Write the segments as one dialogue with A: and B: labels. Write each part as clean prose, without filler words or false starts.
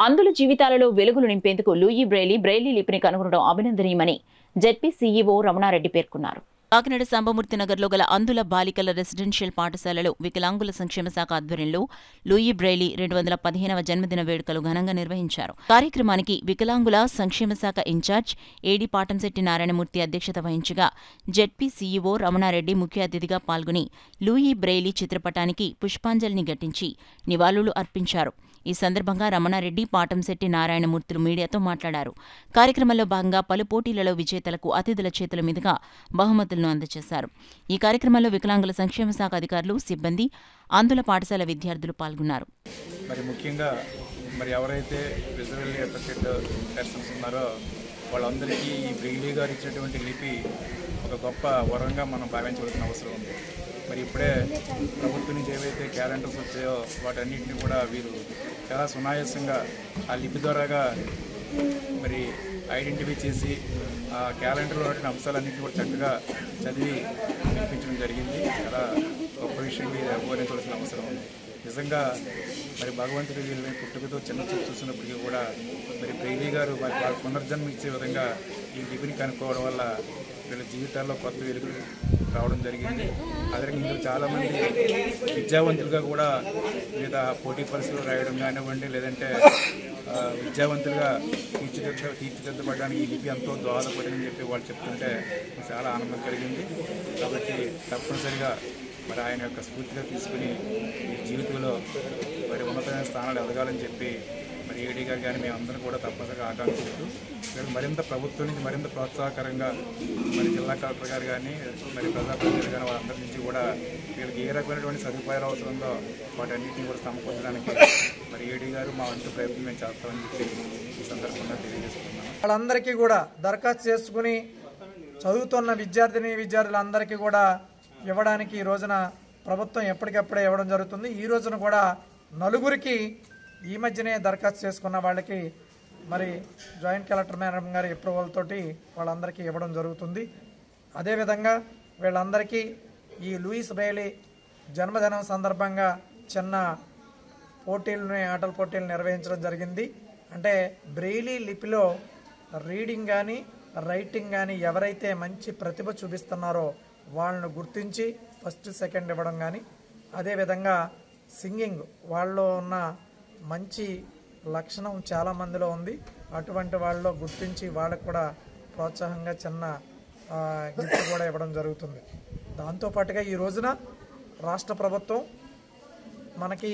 A: అందుల జీవితాలలో వెలుగులు నింపేందుకు లూయి బ్రెయిలీ లిపిని కనుగొనడం అభినందనీయమని జెడ్పీ సీఈఓ రమణారెడ్డి పేర్కొన్నారు. కాకినాడ సాంబమూర్తి నగర్లో గల అందుల బాలికల రెసిడెన్షియల్ పాఠశాలలో వికలాంగుల సంక్షేమ శాఖ ఆధ్వర్యంలో లూయి బ్రెయిలీ 215వ జన్మదిన వేడుకలు ఘనంగా నిర్వహించారు. కార్యక్రమానికి వికలాంగుల సంక్షేమ శాఖ ఇన్ఛార్జ్ ఏడీ పాటంశెట్టి నారాయణమూర్తి అధ్యక్షత వహించగా జెడ్పీ సీఈఓ రమణారెడ్డి ముఖ్య అతిథిగా పాల్గొని లూయి బ్రెయిలీ చిత్రపటానికి పుష్పాంజలిని ఘటించి నివాళులు అర్పించారు. ఈ సందర్భంగా రమణారెడ్డి, పాటంశెట్టి నారాయణమూర్తులు మీడియాతో మాట్లాడారు. కార్యక్రమంలో భాగంగా పలు పోటీలలో విజేతలకు అతిథుల చేతుల మీదుగా బహుమతులను అందజేశారు. ఈ కార్యక్రమంలో వికలాంగుల సంక్షేమ శాఖ అధికారులు, సిబ్బంది, అందుల పాఠశాల విద్యార్థులు పాల్గొన్నారు.
B: ముఖ్యంగా ఎవరైతే విజువల్లీ ఎఫెక్టెడ్ పర్సన్స్ ఉన్నారో వాళ్ళందరికీ ఈ బ్రెయిలీ గారు ఇచ్చినటువంటి లిపి ఒక గొప్ప వరంగా మనం భావించవలసిన అవసరం ఉంది. ఇప్పుడే ప్రభుత్వం నుంచి ఏవైతే క్యాలెండర్స్ వచ్చాయో వాటన్నిటిని కూడా వీరు చాలా సునాయాసంగా ఆ లిపి ద్వారాగా ఐడెంటిఫై చేసి ఆ క్యాలెండర్లో ఉన్న అంశాలన్నింటినీ కూడా చక్కగా చదివి వినిపించడం జరిగింది. చాలా గొప్ప విషయం మీరు అభివర్ణించవలసిన అవసరం ఉంది. నిజంగా భగవంతుడి వీళ్ళని పుట్టుకతో చిన్న చూపు చూసినప్పటికీ కూడా బ్రెయిలీ గారు వాళ్ళ పునర్జన్మ ఇచ్చే విధంగా ఈ లిపిని కనుక్కోవడం వల్ల వీళ్ళ జీవితాల్లో కొత్త వెలుగులు రావడం జరిగింది. అదే ఇందులో చాలామంది విద్యావంతులుగా కూడా లేదా పోటీ పరీక్షలు రాయడం కానివ్వండి, లేదంటే విద్యావంతులుగా తీర్చిదిద్దబడడానికి ఈ లిపి ఎంతో దోహదపడిందని చెప్పి వాళ్ళు చెప్తుంటే చాలా ఆనందం కలిగింది. కాబట్టి తప్పనిసరిగా ఆయన యొక్క స్ఫూర్తిగా తీసుకుని ఈ జీవితంలో ఉన్నతమైన స్థానాలు ఎదగాలని చెప్పి ఏడీ గారు కానీ మేమందరం కూడా తప్పనిసరిగా ఆకాంక్షిస్తూ మరింత ప్రభుత్వం నుంచి మరింత ప్రోత్సాహకరంగా జిల్లా కలెక్టర్ గారు కానీ ప్రజాప్రతినిధులు కానీ వాళ్ళందరి నుంచి కూడా వీళ్ళకి ఏ రకమైనటువంటి సదుపాయాలు అవసరంలో వాటన్నిటిని కూడా సమకూర్చడానికి ఏడీ గారు మా వంతు ప్రయత్నం మేము చేస్తామని చెప్పి ఈ సందర్భంగా తెలియజేస్తున్నాం.
C: వాళ్ళందరికీ కూడా దరఖాస్తు చేసుకుని చదువుతున్న విద్యార్థులందరికీ కూడా ఇవ్వడానికి ఈ రోజున ప్రభుత్వం ఎప్పటికప్పుడే ఇవ్వడం జరుగుతుంది. ఈ రోజున కూడా నలుగురికి ఈ మధ్యనే దరఖాస్తు చేసుకున్న వాళ్ళకి జాయింట్ కలెక్టర్ మేడం గారి అప్రూవల్ తోటి వాళ్ళందరికీ ఇవ్వడం జరుగుతుంది. అదేవిధంగా వీళ్ళందరికీ ఈ లూయిస్ బ్రెయిలీ జన్మదినం సందర్భంగా చిన్న ఆటల పోటీలు నిర్వహించడం జరిగింది. అంటే బ్రెయిలీ లిపిలో రీడింగ్ కానీ రైటింగ్ కానీ ఎవరైతే మంచి ప్రతిభ చూపిస్తున్నారో వాళ్ళను గుర్తించి ఫస్ట్, సెకండ్ ఇవ్వడం కానీ, అదేవిధంగా సింగింగ్ వాళ్ళలో ఉన్న మంచి లక్షణం చాలామందిలో ఉంది. అటువంటి వాళ్ళలో గుర్తించి వాళ్ళకు కూడా ప్రోత్సాహంగా చిన్న గిఫ్ట్ కూడా ఇవ్వడం జరుగుతుంది. దాంతోపాటుగా ఈ రోజున రాష్ట్ర ప్రభుత్వం మనకి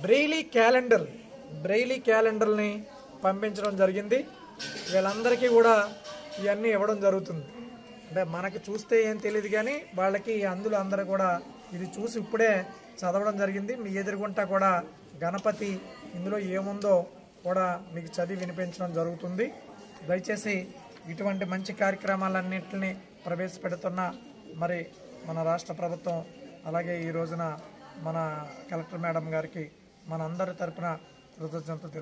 C: బ్రెయిలీ క్యాలెండర్ని పంపించడం జరిగింది. వీళ్ళందరికీ కూడా ఇవన్నీ ఇవ్వడం జరుగుతుంది. అంటే మనకి చూస్తే ఏం తెలియదు కానీ వాళ్ళకి అందులో అందరూ కూడా ఇది చూసి ఇప్పుడే చదవడం జరిగింది. మీ ఎదురుగుంటా కూడా గణపతి ఇందులో ఏముందో కూడా మీకు చదివి వినిపించడం జరుగుతుంది. దయచేసి ఇటువంటి మంచి కార్యక్రమాలన్నింటినీ ప్రవేశపెడుతున్న మన రాష్ట్ర ప్రభుత్వం, అలాగే ఈ రోజున మన కలెక్టర్ మేడం గారికి మన అందరి తరపున కృతజ్ఞతలు